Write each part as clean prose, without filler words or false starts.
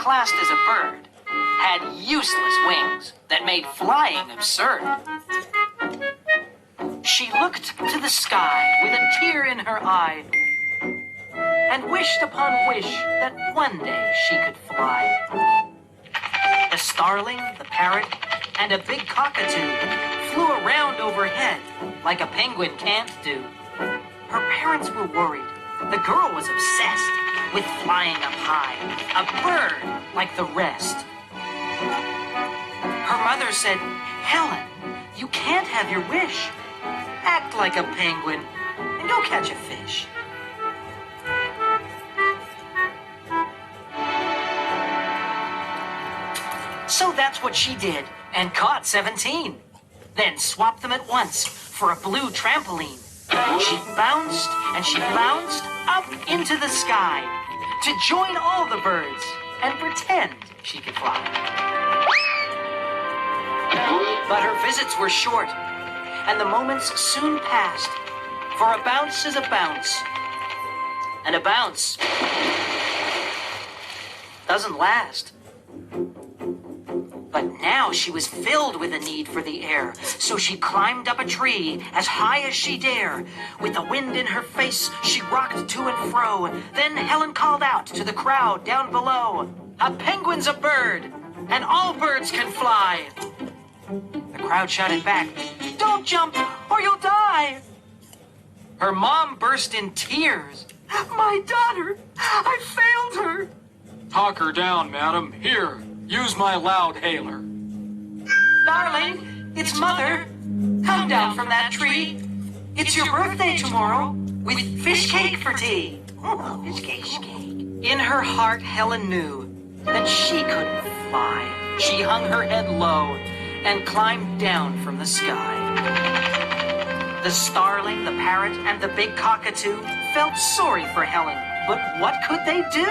classed as a bird, had useless wings that made flying absurd. She looked to the sky with a tear in her eye and wished upon wish that one day she could fly. The starling, the parrot, and a big cockatoo flew around overhead like a penguin can't do. Her parents were worried. The girl was obsessed with flying up high, a bird like the rest. Her mother said, "Helen, you can't have your wish. Act like a penguin and you'll catch a fish." So that's what she did, and caught 17. Then swapped them at once for a blue trampoline. She bounced and she bounced up into the sky to join all the birds and pretend she could fly. But her visits were short, and the moments soon passed, for a bounce is a bounce, and a bounce doesn't last. But now she was filled with a need for the air, so she climbed up a tree as high as she dare. With the wind in her face, she rocked to and fro. Then Helen called out to the crowd down below, "A penguin's a bird, and all birds can fly." The crowd shouted back, "Don't jump or you'll die." Her mom burst in tears. "My daughter, I failed her." "Talk her down, madam. Here, use my loud hailer." "Darling, it's Mother. Come down from that tree. It's your birthday tomorrow with fish cake for tea." Oh, fish cake. In her heart, Helen knew that she couldn't fly. She hung her head low and climbed down from the sky. The starling, the parrot, and the big cockatoo felt sorry for Helen, but what could they do?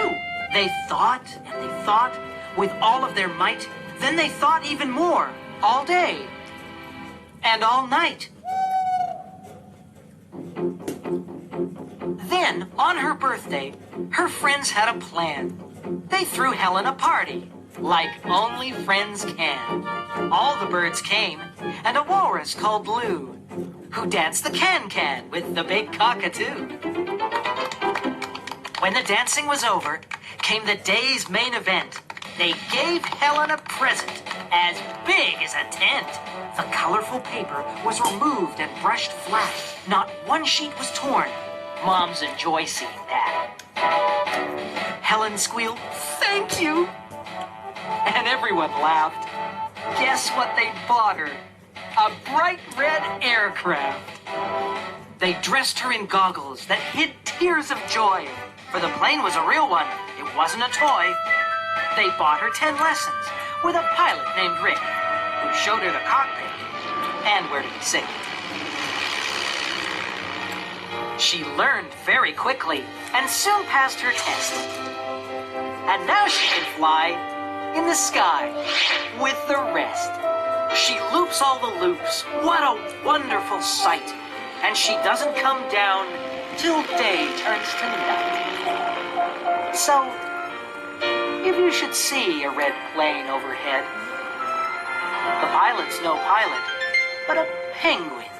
They thought and they thought with all of their might. Then they thought even more, all day and all night. Then, on her birthday, her friends had a plan. They threw Helen a party, like only friends can. All the birds came, and a walrus called Lou, who danced the can-can with the big cockatoo. When the dancing was over, came the day's main event. They gave Helen a present as big as a tent. The colorful paper was removed and brushed flat. Not one sheet was torn. Moms enjoy seeing that. Helen squealed, "Thank you!" And everyone laughed. Guess what they bought her? A bright red aircraft. They dressed her in goggles that hid tears of joy, for the plane was a real one. It wasn't a toy. They bought her 10 lessons with a pilot named Rick, who showed her the cockpit and where to be safe. She learned very quickly and soon passed her test. And now she can fly in the sky with the rest. She loops all the loops. What a wonderful sight. And she doesn't come down till day turns to night. So, if you should see a red plane overhead, the pilot's no pilot, but a penguin